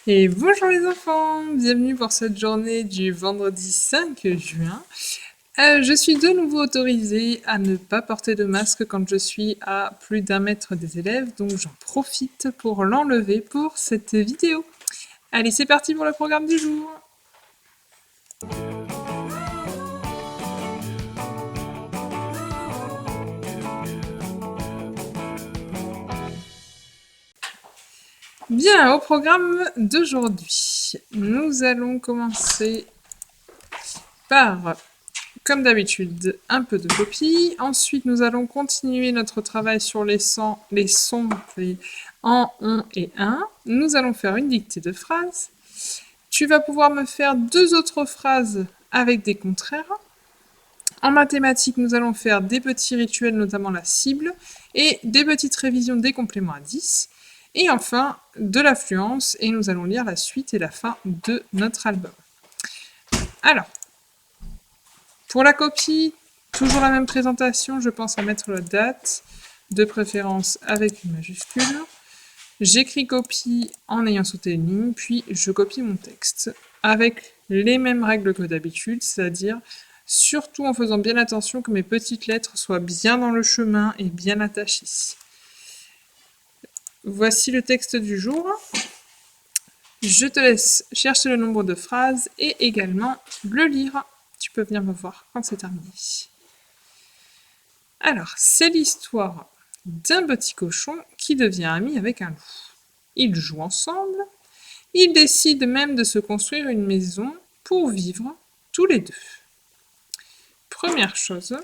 Et bonjour les enfants, bienvenue pour cette journée du vendredi 5 juin. Je suis de nouveau autorisée à ne pas porter de masque quand je suis à plus d'un mètre des élèves, donc j'en profite pour l'enlever pour cette vidéo. Allez, c'est parti pour le programme du jour. Bien, au programme d'aujourd'hui, nous allons commencer par, comme d'habitude, un peu de copie. Ensuite, nous allons continuer notre travail sur les sons en, on et un. Nous allons faire une dictée de phrases. Tu vas pouvoir me faire 2 autres phrases avec des contraires. En mathématiques, nous allons faire des petits rituels, notamment la cible, et des petites révisions des compléments à 10. Et enfin, de l'affluence, et nous allons lire la suite et la fin de notre album. Alors, pour la copie, toujours la même présentation, je pense à mettre la date, de préférence avec une majuscule. J'écris copie en ayant sauté une ligne, puis je copie mon texte avec les mêmes règles que d'habitude, c'est-à-dire surtout en faisant bien attention que mes petites lettres soient bien dans le chemin et bien attachées. Voici le texte du jour. Je te laisse chercher le nombre de phrases et également le lire. Tu peux venir me voir quand c'est terminé. Alors, c'est l'histoire d'un petit cochon qui devient ami avec un loup. Ils jouent ensemble. Ils décident même de se construire une maison pour vivre tous les deux. Première chose.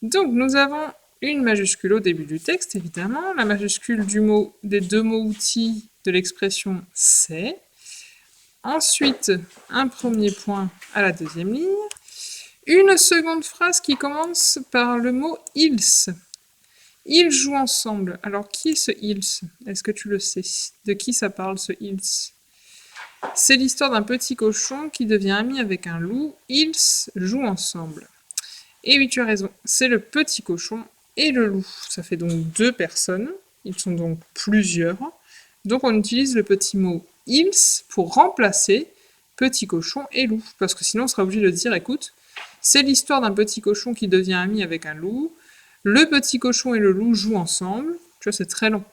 Donc, nous avons une majuscule au début du texte, évidemment. La majuscule des 2 mots outils de l'expression c'est. Ensuite, un premier point à la deuxième ligne. Une seconde phrase qui commence par le mot ils. Ils jouent ensemble. Alors, qui est ce ils? Est-ce que tu le sais? De qui ça parle, ce ils? C'est l'histoire d'un petit cochon qui devient ami avec un loup. Ils jouent ensemble. Et oui, tu as raison, c'est le petit cochon et le loup. Ça fait donc 2 personnes. Ils sont donc plusieurs. Donc on utilise le petit mot ils pour remplacer petit cochon et loup. Parce que sinon on sera obligé de dire, écoute, c'est l'histoire d'un petit cochon qui devient ami avec un loup. Le petit cochon et le loup jouent ensemble. Tu vois, c'est très long.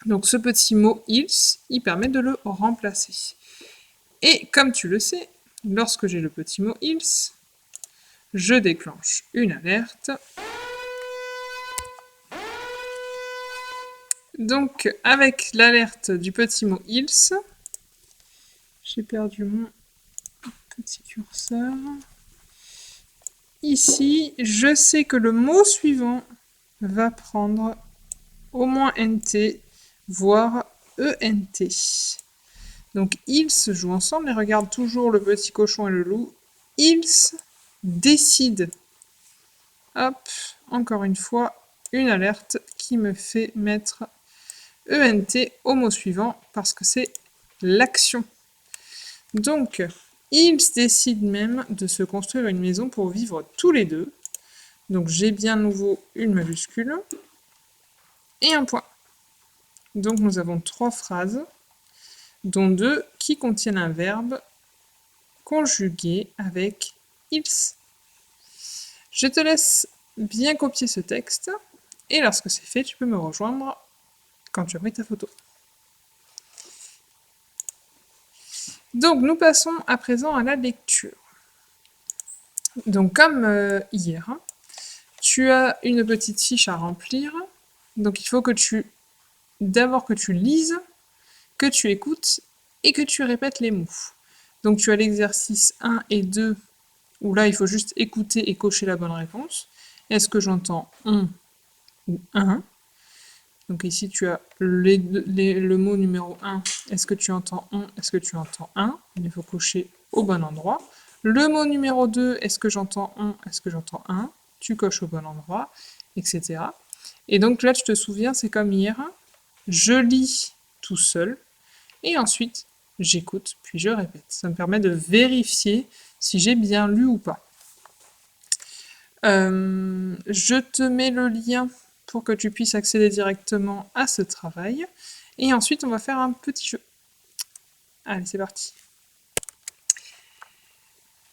Donc ce petit mot ils, il permet de le remplacer. Et comme tu le sais, lorsque j'ai le petit mot ils, je déclenche une alerte. Donc avec l'alerte du petit mot ils, j'ai perdu mon petit curseur. Ici, je sais que le mot suivant va prendre au moins NT, voire ENT. Donc ils se jouent ensemble et regardent toujours le petit cochon et le loup. Ils décident. Hop, encore une fois, une alerte qui me fait mettre ENT au mot suivant parce que c'est l'action. Donc, ils décident même de se construire une maison pour vivre tous les deux. Donc j'ai bien nouveau une majuscule et un point. Donc nous avons 3 phrases, dont 2 qui contiennent un verbe conjugué avec ils. Je te laisse bien copier ce texte et lorsque c'est fait, tu peux me rejoindre quand tu as pris ta photo. Donc nous passons à présent à la lecture. Donc comme hier, tu as une petite fiche à remplir. Donc il faut que d'abord que tu lises, que tu écoutes et que tu répètes les mots. Donc tu as l'exercice 1 et 2 où là il faut juste écouter et cocher la bonne réponse. Est-ce que j'entends on ou un? Donc ici tu as le mot numéro 1. Est-ce que tu entends on? Est-ce que tu entends un? Il faut cocher au bon endroit. Le mot numéro 2, est-ce que j'entends on? Est-ce que j'entends un? Tu coches au bon endroit, etc. Et donc là tu te souviens, c'est comme hier. Je lis tout seul et ensuite j'écoute puis je répète. Ça me permet de vérifier si j'ai bien lu ou pas. Je te mets le lien pour que tu puisses accéder directement à ce travail. Et ensuite, on va faire un petit jeu. Allez, c'est parti.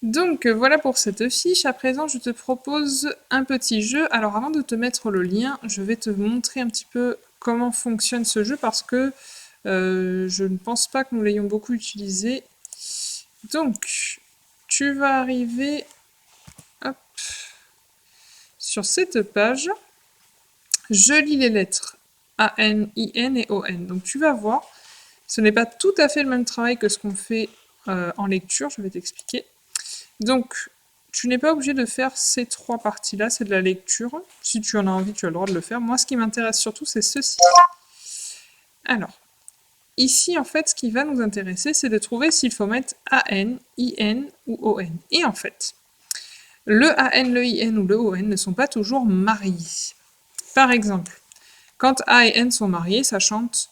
Donc voilà pour cette fiche. À présent, je te propose un petit jeu. Alors avant de te mettre le lien, je vais te montrer un petit peu comment fonctionne ce jeu parce que je ne pense pas que nous l'ayons beaucoup utilisé. Donc, tu vas arriver hop, sur cette page. Je lis les lettres A, N, I, N et O, N. Donc tu vas voir, ce n'est pas tout à fait le même travail que ce qu'on fait en lecture, je vais t'expliquer. Donc, tu n'es pas obligé de faire ces trois parties-là, c'est de la lecture. Si tu en as envie, tu as le droit de le faire. Moi, ce qui m'intéresse surtout, c'est ceci. Alors, ici, en fait, ce qui va nous intéresser, c'est de trouver s'il faut mettre AN, IN ou ON. Et en fait, le AN, le IN ou le ON ne sont pas toujours mariés. Par exemple, quand A et N sont mariés, ça chante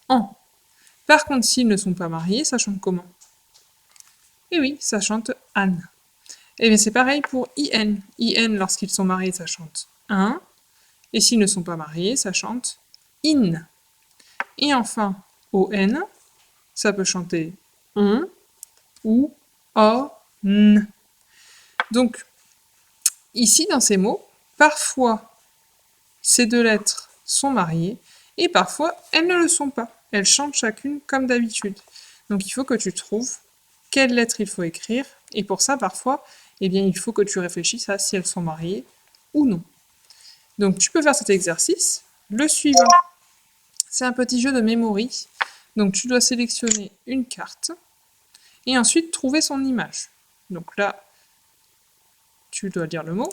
en. Par contre, s'ils ne sont pas mariés, ça chante comment? Eh oui, ça chante an. Et bien c'est pareil pour IN. IN, lorsqu'ils sont mariés, ça chante un. Et s'ils ne sont pas mariés, ça chante in. Et enfin, ON, ça peut chanter on ou on. Donc, ici, dans ces mots, parfois, ces deux lettres sont mariées et parfois, elles ne le sont pas. Elles chantent chacune comme d'habitude. Donc, il faut que tu trouves quelles lettres il faut écrire. Et pour ça, parfois, eh bien, il faut que tu réfléchisses à si elles sont mariées ou non. Donc, tu peux faire cet exercice. Le suivant, c'est un petit jeu de memory. Donc, tu dois sélectionner une carte et ensuite trouver son image. Donc là, tu dois lire le mot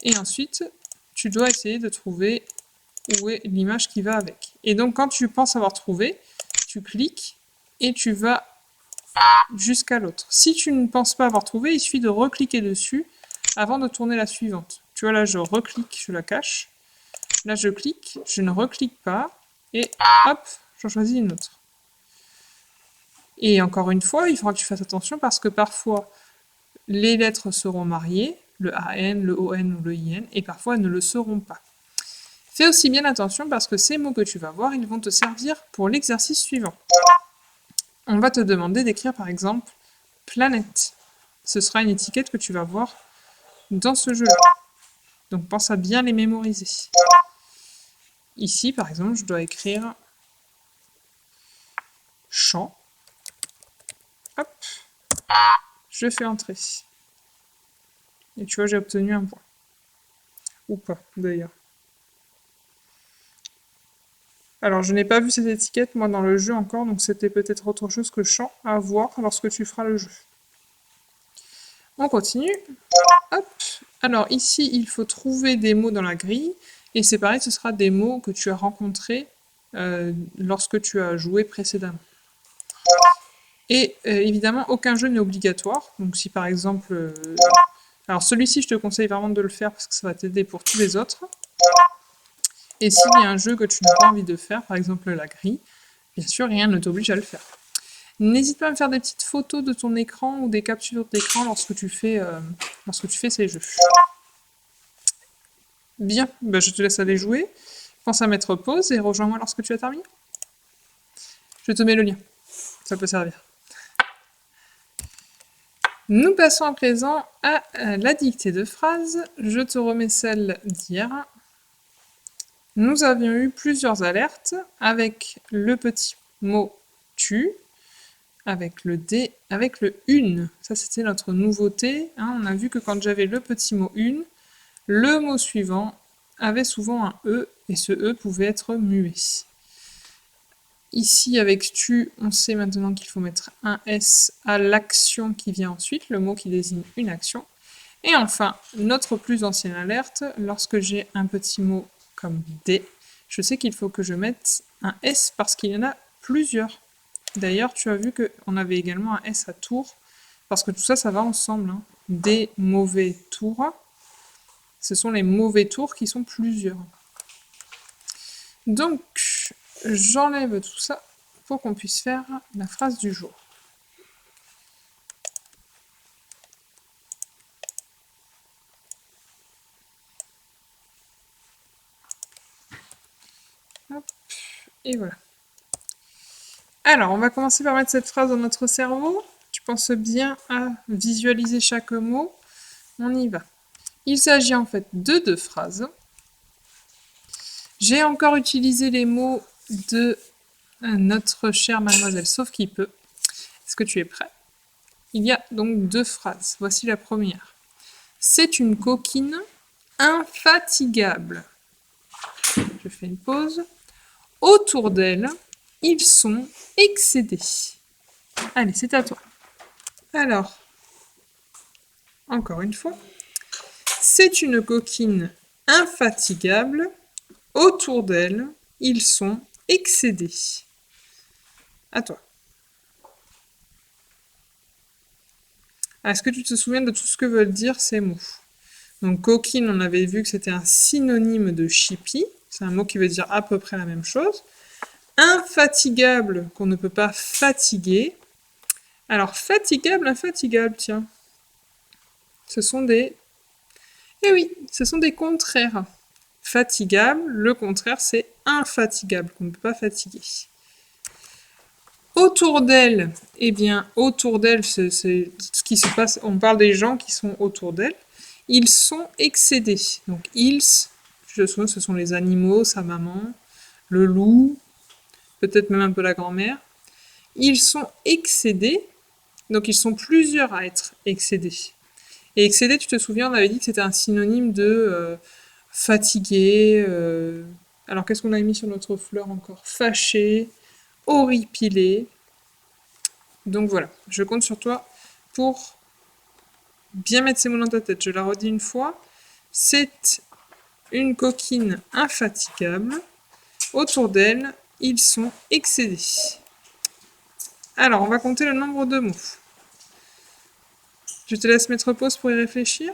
et ensuite, tu dois essayer de trouver où est l'image qui va avec. Et donc, quand tu penses avoir trouvé, tu cliques et tu vas jusqu'à l'autre. Si tu ne penses pas avoir trouvé, il suffit de recliquer dessus avant de tourner la suivante. Tu vois là, je reclique, je la cache. Là, je clique, je ne reclique pas, et hop, j'en choisis une autre. Et encore une fois, il faudra que tu fasses attention parce que parfois, les lettres seront mariées, le AN, le ON ou le IN, et parfois elles ne le seront pas. Fais aussi bien attention parce que ces mots que tu vas voir, ils vont te servir pour l'exercice suivant. On va te demander d'écrire par exemple planète. Ce sera une étiquette que tu vas voir dans ce jeu-là. Donc pense à bien les mémoriser. Ici, par exemple, je dois écrire champ. Hop, je fais entrer. Et tu vois, j'ai obtenu un point. Ou pas, d'ailleurs. Alors, je n'ai pas vu cette étiquette, moi, dans le jeu encore, donc c'était peut-être autre chose que champ à voir lorsque tu feras le jeu. On continue. Hop. Alors, ici, il faut trouver des mots dans la grille. Et c'est pareil, ce sera des mots que tu as rencontrés lorsque tu as joué précédemment. Et évidemment, aucun jeu n'est obligatoire. Donc si par exemple... alors celui-ci, je te conseille vraiment de le faire parce que ça va t'aider pour tous les autres. Et s'il y a un jeu que tu n'as pas envie de faire, par exemple la grille, bien sûr, rien ne t'oblige à le faire. N'hésite pas à me faire des petites photos de ton écran ou des captures d'écran lorsque tu fais ces jeux. Bien, ben, je te laisse aller jouer. Pense à mettre pause et rejoins-moi lorsque tu as terminé. Je te mets le lien, ça peut servir. Nous passons à présent à la dictée de phrases. Je te remets celle d'hier. Nous avions eu plusieurs alertes avec le petit mot tu, avec le D, avec le une. Ça, c'était notre nouveauté. Hein. On a vu que quand j'avais le petit mot une, le mot suivant avait souvent un E et ce E pouvait être muet. Ici, avec tu, on sait maintenant qu'il faut mettre un S à l'action qui vient ensuite, le mot qui désigne une action. Et enfin, notre plus ancienne alerte, lorsque j'ai un petit mot comme D, je sais qu'il faut que je mette un S parce qu'il y en a plusieurs. D'ailleurs, tu as vu qu'on avait également un S à tour, parce que tout ça, ça va ensemble. Hein. Des mauvais tours, ce sont les mauvais tours qui sont plusieurs. Donc, j'enlève tout ça pour qu'on puisse faire la phrase du jour. Hop, et voilà. Alors, on va commencer par mettre cette phrase dans notre cerveau. Tu penses bien à visualiser chaque mot. On y va. Il s'agit en fait de 2 phrases. J'ai encore utilisé les mots de notre chère mademoiselle Sauf qui peut. Est-ce que tu es prêt? Il y a donc 2 phrases. Voici la première. C'est une coquine infatigable. Je fais une pause. Autour d'elle, ils sont excédés. Allez, c'est à toi. Alors, encore une fois. C'est une coquine infatigable. Autour d'elle, ils sont excédés. À toi. Est-ce que tu te souviens de tout ce que veulent dire ces mots? Donc, coquine, on avait vu que c'était un synonyme de chipie. C'est un mot qui veut dire à peu près la même chose. Infatigable, qu'on ne peut pas fatiguer. Alors, fatigable, infatigable, tiens. Ce sont des... Eh oui, ce sont des contraires. Fatigable, le contraire, c'est infatigable, qu'on ne peut pas fatiguer. Autour d'elle, eh bien, autour d'elle, c'est ce qui se passe, on parle des gens qui sont autour d'elle. Ils sont excédés. Donc, ils, je souviens, ce sont les animaux, sa maman, le loup, peut-être même un peu la grand-mère. Ils sont excédés, donc ils sont plusieurs à être excédés. Et excédé, tu te souviens, on avait dit que c'était un synonyme de fatigué. Alors, qu'est-ce qu'on a mis sur notre fleur encore? Fâché, horripilé. Donc voilà, je compte sur toi pour bien mettre ces mots dans ta tête. Je la redis une fois. C'est une coquine infatigable. Autour d'elle, ils sont excédés. Alors, on va compter le nombre de mots. Je te laisse mettre pause pour y réfléchir.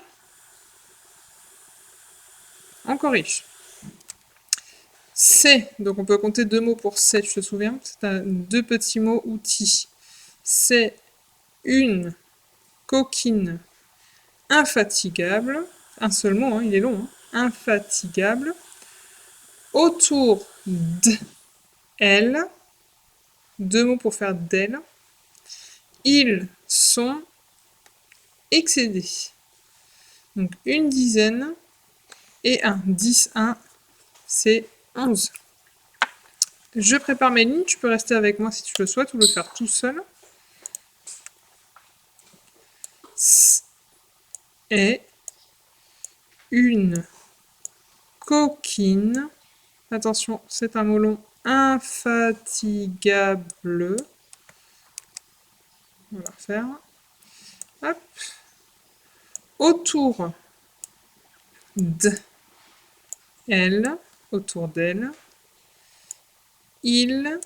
On corrige. C'est, donc on peut compter 2 mots pour c'est, tu te souviens? C'est 2 petits mots outils. C'est une coquine infatigable. Un seul mot, hein, il est long. Hein. Infatigable. Autour d'elle. 2 mots pour faire d'elle. Ils sont excédés. Donc une dizaine et 1. 10, 1, c'est 11. Je prépare mes lignes, tu peux rester avec moi si tu le souhaites ou le faire tout seul. Est une coquine, attention, c'est un mot long, infatigable. On va refaire. Hop. Autour d'elle, autour d'elle, ils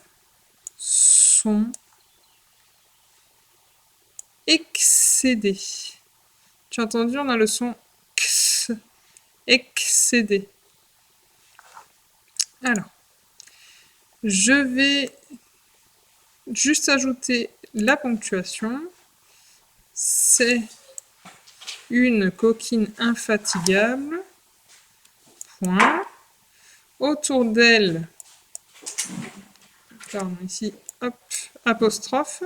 sont excédés. Tu as entendu, on a le son x, excédé. Alors, je vais juste ajouter la ponctuation. C'est une coquine infatigable. Point. Autour d'elle, pardon, ici, hop, apostrophe.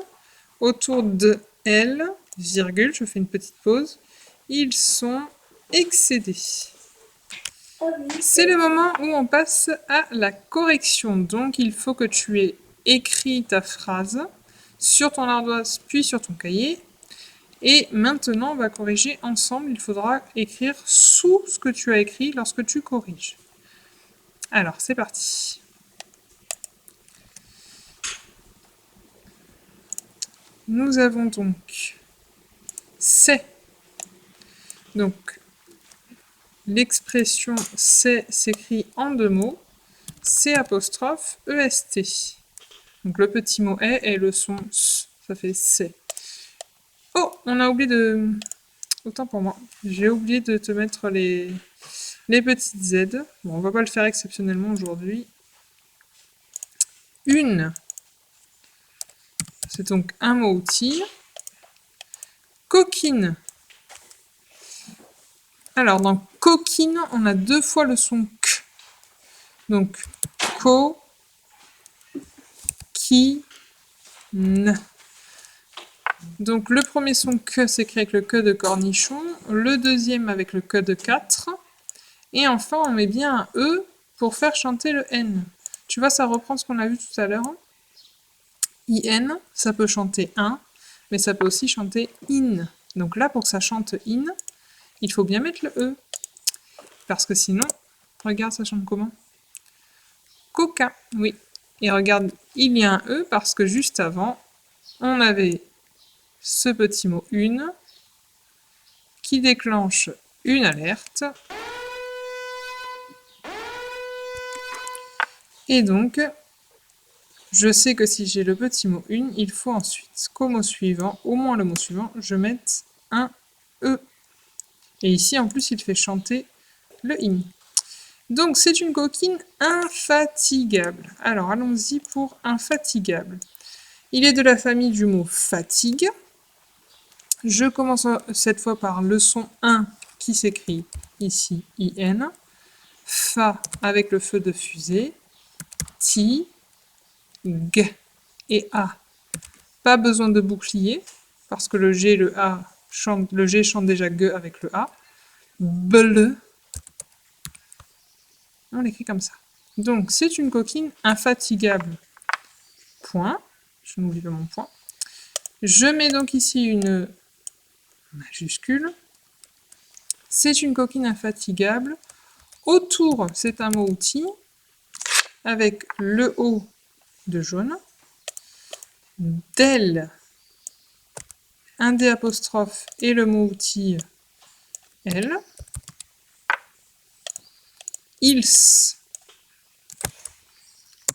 Autour de elle, virgule, je fais une petite pause. Ils sont excédés. C'est le moment où on passe à la correction. Donc, il faut que tu aies écrit ta phrase sur ton ardoise, puis sur ton cahier. Et maintenant, on va corriger ensemble. Il faudra écrire sous ce que tu as écrit lorsque tu corriges. Alors, c'est parti. Nous avons donc c'est. Donc, l'expression c'est s'écrit en 2 mots. C'est apostrophe EST. Donc, le petit mot est et le son s. Ça fait c'est. Oh, on a oublié de... Autant pour moi. J'ai oublié de te mettre les petites Z. Bon, on va pas le faire exceptionnellement aujourd'hui. Une. C'est donc un mot outil. Coquine. Alors, dans coquine, on a 2 fois le son K. Donc, co, qui, N. Donc le premier son que s'écrit avec le que de cornichon, le deuxième avec le que de 4, et enfin on met bien un E pour faire chanter le N. Tu vois, ça reprend ce qu'on a vu tout à l'heure. IN, ça peut chanter un, mais ça peut aussi chanter in. Donc là, pour que ça chante in, il faut bien mettre le E. Parce que sinon, regarde, ça chante comment? Coca, oui. Et regarde, il y a un E parce que juste avant, on avait ce petit mot une qui déclenche une alerte. Et donc, je sais que si j'ai le petit mot une, il faut ensuite qu'au mot suivant, au moins le mot suivant, je mette un E. Et ici, en plus, il fait chanter le in. Donc, c'est une coquine infatigable. Alors, allons-y pour infatigable. Il est de la famille du mot fatigue. Je commence cette fois par le son 1 qui s'écrit ici IN. Fa avec le feu de fusée. Ti, G et A. Pas besoin de bouclier, parce que le G et le A chantent, le G chante déjà G avec le A. Bleu. On l'écrit comme ça. Donc, c'est une coquine infatigable. Point. Je n'oublie pas mon point. Je mets donc ici une majuscule. C'est une coquine infatigable. Autour, c'est un mot outil avec le O de jaune. Del, un D apostrophe et le mot outil L. Ils,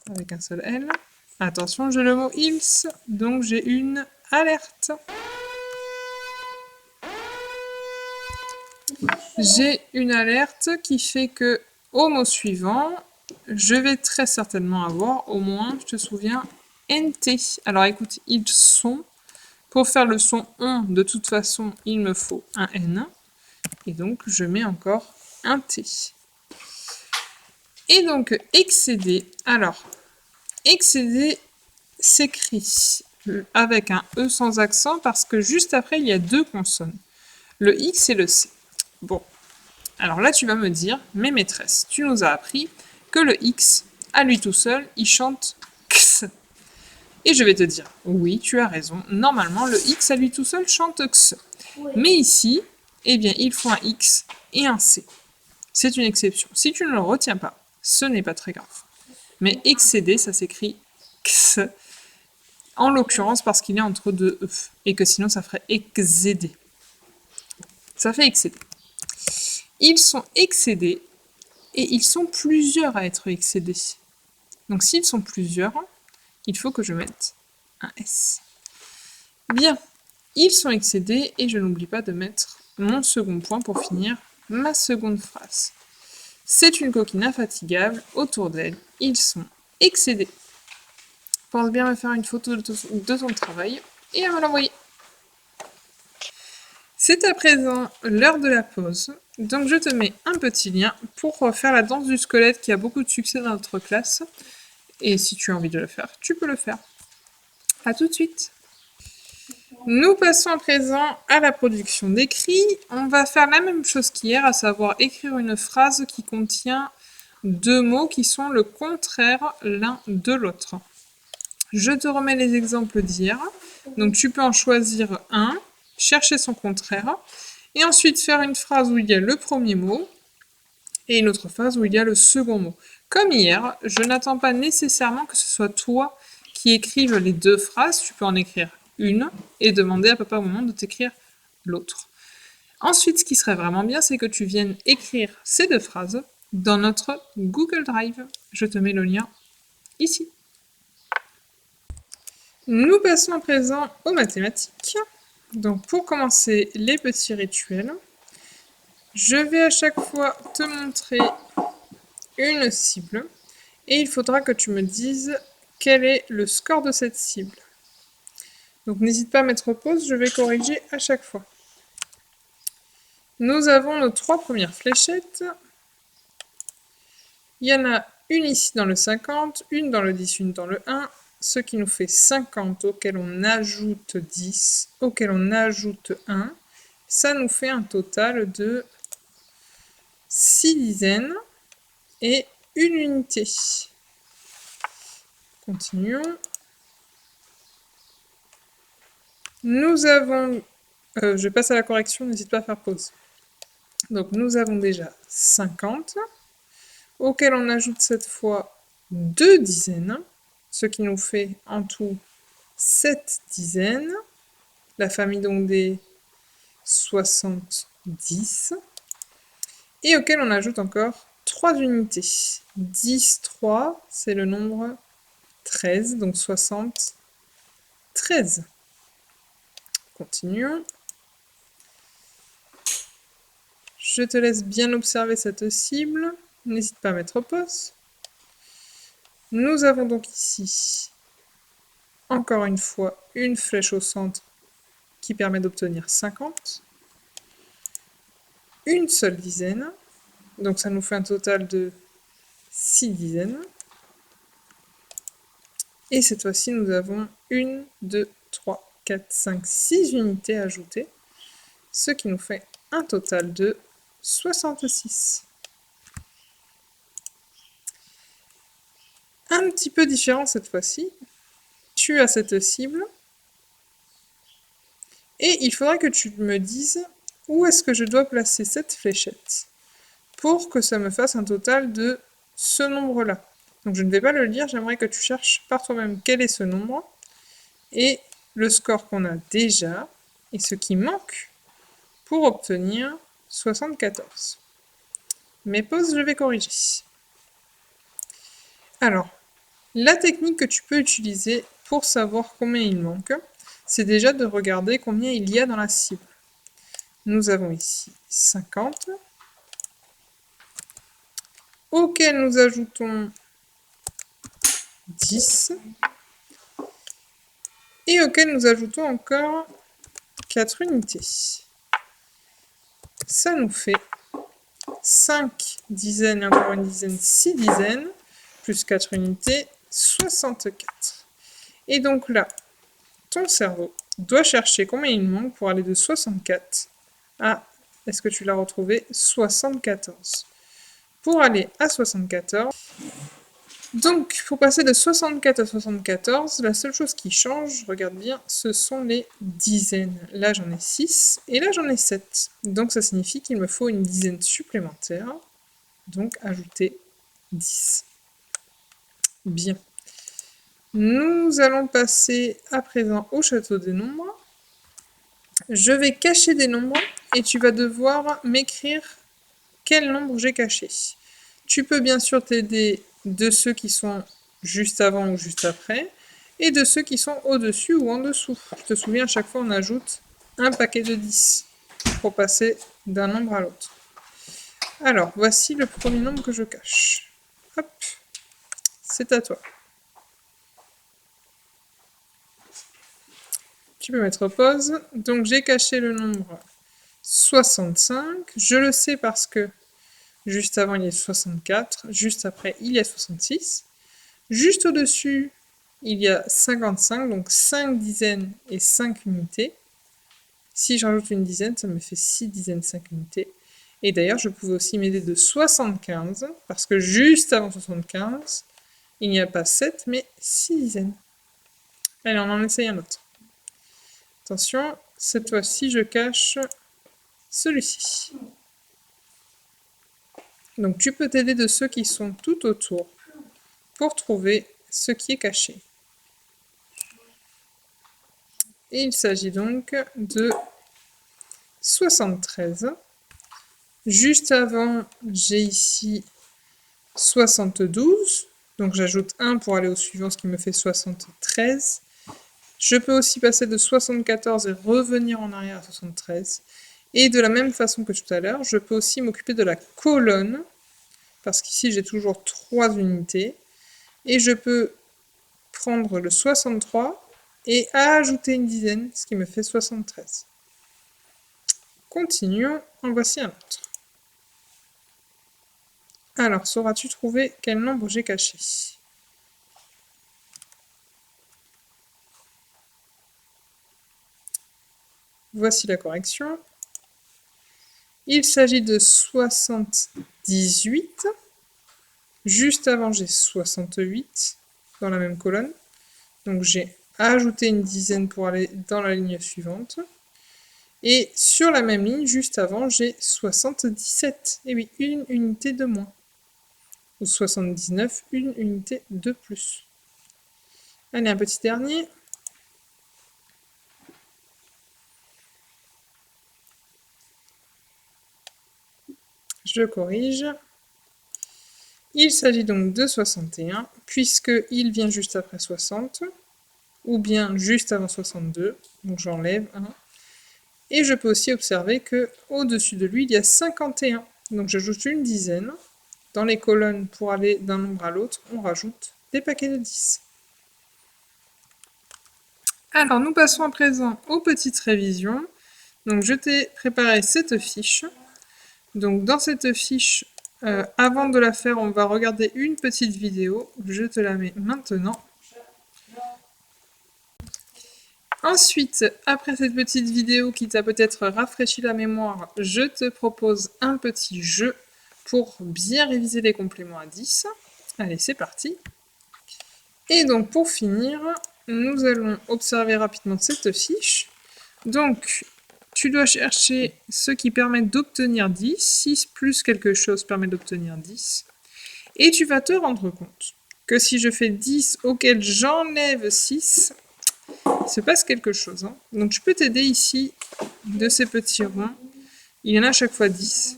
avec un seul L. Attention, j'ai le mot ils, donc j'ai une alerte. J'ai une alerte qui fait que au mot suivant, je vais très certainement avoir au moins, je te souviens, NT. Alors écoute, ils sont. Pour faire le son on, de toute façon, il me faut un N. Et donc, je mets encore un T. Et donc, excéder. Alors, excéder s'écrit avec un E sans accent parce que juste après, il y a deux consonnes. Le X et le C. Bon. Alors là, tu vas me dire, mais maîtresse, tu nous as appris que le X, à lui tout seul, il chante X. Et je vais te dire, oui, tu as raison, normalement, le X à lui tout seul chante X. Oui. Mais ici, eh bien, il faut un X et un C. C'est une exception. Si tu ne le retiens pas, ce n'est pas très grave. Mais excéder, ça s'écrit X, en l'occurrence parce qu'il est entre deux E, et que sinon ça ferait excéder. Ça fait excéder. Ils sont excédés, et ils sont plusieurs à être excédés. Donc s'ils sont plusieurs, il faut que je mette un S. Bien, ils sont excédés, et je n'oublie pas de mettre mon second point pour finir ma seconde phrase. C'est une coquine infatigable, autour d'elle, ils sont excédés. Pense bien à faire une photo de ton travail et à me l'envoyer. C'est à présent l'heure de la pause, donc je te mets un petit lien pour faire la danse du squelette qui a beaucoup de succès dans notre classe. Et si tu as envie de le faire, tu peux le faire. A tout de suite. Nous passons à présent à la production d'écrit. On va faire la même chose qu'hier, à savoir écrire une phrase qui contient deux mots qui sont le contraire l'un de l'autre. Je te remets les exemples d'hier. Donc tu peux en choisir un, chercher son contraire, et ensuite faire une phrase où il y a le premier mot, et une autre phrase où il y a le second mot. Comme hier, je n'attends pas nécessairement que ce soit toi qui écrives les deux phrases, tu peux en écrire une, et demander à papa ou maman de t'écrire l'autre. Ensuite, ce qui serait vraiment bien, c'est que tu viennes écrire ces deux phrases dans notre Google Drive. Je te mets le lien ici. Nous passons à présent aux mathématiques. Donc pour commencer les petits rituels, je vais à chaque fois te montrer une cible et il faudra que tu me dises quel est le score de cette cible. Donc n'hésite pas à mettre pause, je vais corriger à chaque fois. Nous avons nos trois premières fléchettes. Il y en a une ici dans le 50, une dans le 10, une dans le 1 ce qui nous fait 50, auquel on ajoute 10, auquel on ajoute 1. Ça nous fait un total de 6 dizaines et une unité. Continuons. Nous avons... je passe à la correction, n'hésite pas à faire pause. Donc nous avons déjà 50, auquel on ajoute cette fois 2 dizaines, ce qui nous fait en tout 7 dizaines, la famille donc des 70, et auquel on ajoute encore 3 unités. 10, 3, c'est le nombre 13, donc 73. Continuons. Je te laisse bien observer cette cible. N'hésite pas à mettre pause. Nous avons donc ici, encore une fois, une flèche au centre qui permet d'obtenir 50. Une seule dizaine. Donc ça nous fait un total de 6 dizaines. Et cette fois-ci, nous avons 1, 2, 3, 4, 5, 6 unités ajoutées. Ce qui nous fait un total de 66. Un petit peu différent cette fois-ci. Tu as cette cible. Et il faudra que tu me dises où est-ce que je dois placer cette fléchette pour que ça me fasse un total de ce nombre-là. Donc je ne vais pas le lire, j'aimerais que tu cherches par toi-même quel est ce nombre et le score qu'on a déjà et ce qui manque pour obtenir 74. Mais pause, je vais corriger. Alors, la technique que tu peux utiliser pour savoir combien il manque, c'est déjà de regarder combien il y a dans la cible. Nous avons ici 50, auquel nous ajoutons 10, et auquel nous ajoutons encore 4 unités. Ça nous fait 5 dizaines, et encore une dizaine, 6 dizaines, plus 4 unités, 64. Et donc là, ton cerveau doit chercher combien il manque pour aller de 64 à, est-ce que tu l'as retrouvé, 74. Pour aller à 74, donc pour passer de 64 à 74, la seule chose qui change, regarde bien, ce sont les dizaines. Là j'en ai 6 et là j'en ai 7. Donc ça signifie qu'il me faut une dizaine supplémentaire, donc ajouter 10. Bien. Nous allons passer à présent au château des nombres. Je vais cacher des nombres et tu vas devoir m'écrire quel nombre j'ai caché. Tu peux bien sûr t'aider de ceux qui sont juste avant ou juste après et de ceux qui sont au-dessus ou en dessous. Je te souviens, à chaque fois on ajoute un paquet de 10 pour passer d'un nombre à l'autre. Alors, voici le premier nombre que je cache. Hop, c'est à toi. Tu peux mettre pause. Donc j'ai caché le nombre 65. Je le sais parce que juste avant il y a 64, juste après il y a 66. Juste au-dessus, il y a 55, donc 5 dizaines et 5 unités. Si je rajoute une dizaine, ça me fait 6 dizaines, 5 unités. Et d'ailleurs, je pouvais aussi m'aider de 75, parce que juste avant 75, il n'y a pas 7, mais 6 dizaines. Allez, on en essaye un autre. Attention, cette fois-ci, je cache celui-ci. Donc tu peux t'aider de ceux qui sont tout autour pour trouver ce qui est caché. Et il s'agit donc de 73. Juste avant, j'ai ici 72. Donc j'ajoute 1 pour aller au suivant, ce qui me fait 73. Je peux aussi passer de 74 et revenir en arrière à 73. Et de la même façon que tout à l'heure, je peux aussi m'occuper de la colonne, parce qu'ici j'ai toujours 3 unités. Et je peux prendre le 63 et ajouter une dizaine, ce qui me fait 73. Continuons, en voici un autre. Alors, sauras-tu trouver quel nombre j'ai caché? voici la correction. Il s'agit de 78. Juste avant, j'ai 68 dans la même colonne. Donc j'ai ajouté une dizaine pour aller dans la ligne suivante. Et sur la même ligne, juste avant, j'ai 77. Et oui, une unité de moins. Ou 79, une unité de plus. Allez, un petit dernier. Je corrige. Il s'agit donc de 61, puisqu'il vient juste après 60, ou bien juste avant 62, donc j'enlève 1. Et je peux aussi observer que au-dessus de lui, il y a 51. Donc j'ajoute une dizaine. Dans les colonnes, pour aller d'un nombre à l'autre, on rajoute des paquets de 10. Alors nous passons à présent aux petites révisions. Donc je t'ai préparé cette fiche. Donc dans cette fiche, avant de la faire, on va regarder une petite vidéo. Je te la mets maintenant. Ensuite, après cette petite vidéo qui t'a peut-être rafraîchi la mémoire, je te propose un petit jeu pour bien réviser les compléments à 10. Allez, c'est parti. Et donc pour finir, nous allons observer rapidement cette fiche. Donc, tu dois chercher ce qui permet d'obtenir 10. 6 plus quelque chose permet d'obtenir 10. Et tu vas te rendre compte que si je fais 10 auquel j'enlève 6, il se passe quelque chose. Donc je peux t'aider ici de ces petits ronds. Il y en a à chaque fois 10.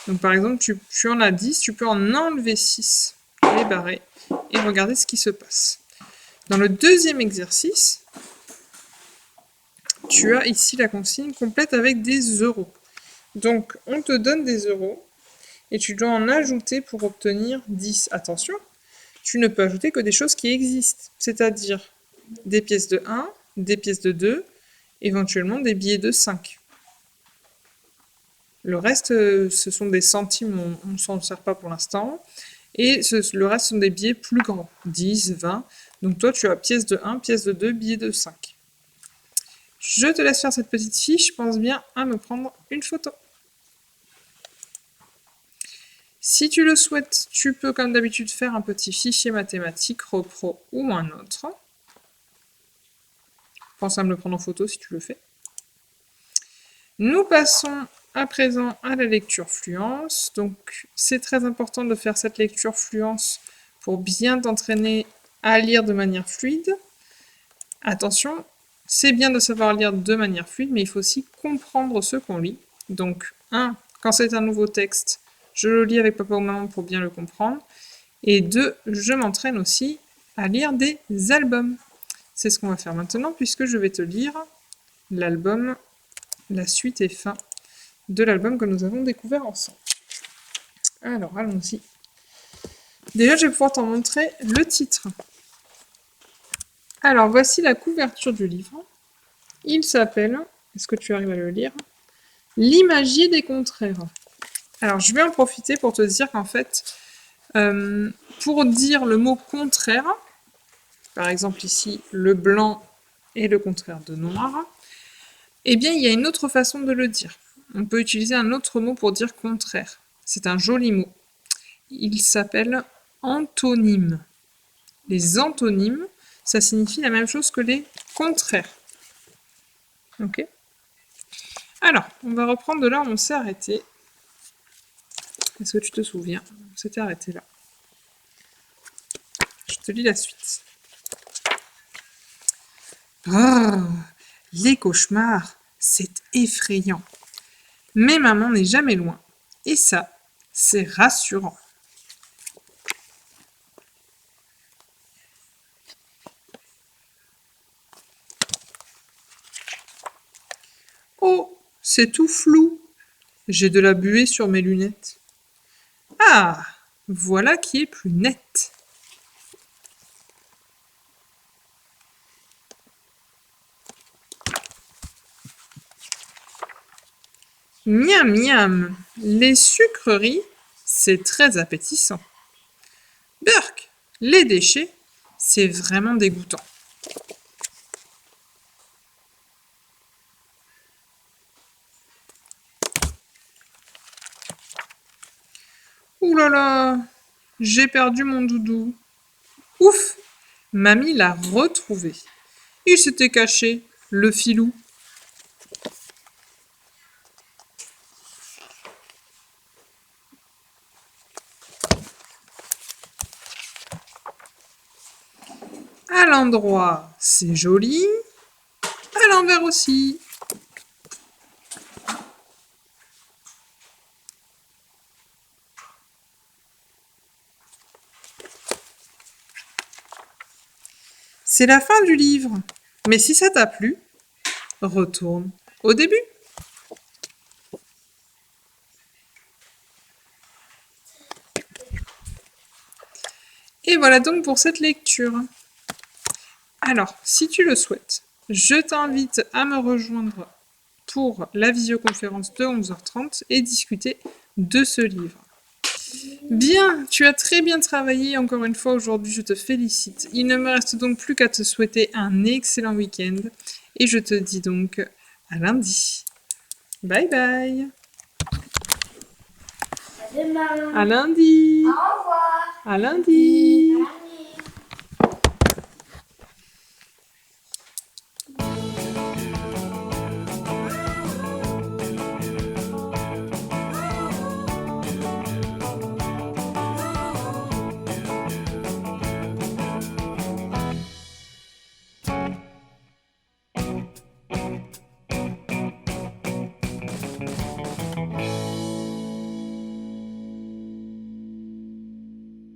Donc par exemple, tu en as 10, tu peux en enlever 6, les barrer, et regarder ce qui se passe. Dans le deuxième exercice, tu as ici la consigne complète avec des euros. Donc on te donne des euros, et tu dois en ajouter pour obtenir 10. Attention, tu ne peux ajouter que des choses qui existent, c'est-à-dire des pièces de 1, des pièces de 2, éventuellement des billets de 5. Le reste, ce sont des centimes, on ne s'en sert pas pour l'instant. Et le reste sont des billets plus grands, 10, 20. Donc toi, tu as pièces de 1, pièces de 2, billets de 5. Je te laisse faire cette petite fiche, pense bien à me prendre une photo. Si tu le souhaites, tu peux comme d'habitude faire un petit fichier mathématique, repro ou un autre. Pense à me le prendre en photo si tu le fais. Nous passons à présent à la lecture fluence. Donc c'est très important de faire cette lecture fluence pour bien t'entraîner à lire de manière fluide. Attention, c'est bien de savoir lire de manière fluide, mais il faut aussi comprendre ce qu'on lit. Donc, quand c'est un nouveau texte, je le lis avec papa ou maman pour bien le comprendre. Et 2, je m'entraîne aussi à lire des albums. C'est ce qu'on va faire maintenant, puisque je vais te lire l'album, la suite et fin de l'album que nous avons découvert ensemble. Alors, allons-y. Déjà, je vais pouvoir t'en montrer le titre. Alors, voici la couverture du livre. Il s'appelle, est-ce que tu arrives à le lire? L'imagier des contraires. Alors, je vais en profiter pour te dire qu'en fait, pour dire le mot contraire, par exemple ici, le blanc est le contraire de noir, eh bien, il y a une autre façon de le dire. On peut utiliser un autre mot pour dire contraire. C'est un joli mot. Il s'appelle antonyme. Les antonymes, ça signifie la même chose que les contraires. Ok? Alors, on va reprendre de là où on s'est arrêté. Est-ce que tu te souviens? On s'était arrêté là. Je te lis la suite. Oh, les cauchemars, c'est effrayant. Mais maman n'est jamais loin. Et ça, c'est rassurant. Oh, c'est tout flou. J'ai de la buée sur mes lunettes. Ah, voilà qui est plus net. Miam miam, les sucreries, c'est très appétissant. Burk, les déchets, c'est vraiment dégoûtant. Ouh là là, j'ai perdu mon doudou. Ouf, mamie l'a retrouvé. Il s'était caché, le filou. À l'endroit, c'est joli. À l'envers aussi. C'est la fin du livre. Mais si ça t'a plu, retourne au début. Et voilà donc pour cette lecture. Alors, si tu le souhaites, je t'invite à me rejoindre pour la visioconférence de 11h30 et discuter de ce livre. Bien, tu as très bien travaillé encore une fois aujourd'hui, je te félicite. Il ne me reste donc plus qu'à te souhaiter un excellent week-end et je te dis donc à lundi. Bye bye. À demain. À lundi. Au revoir. À lundi.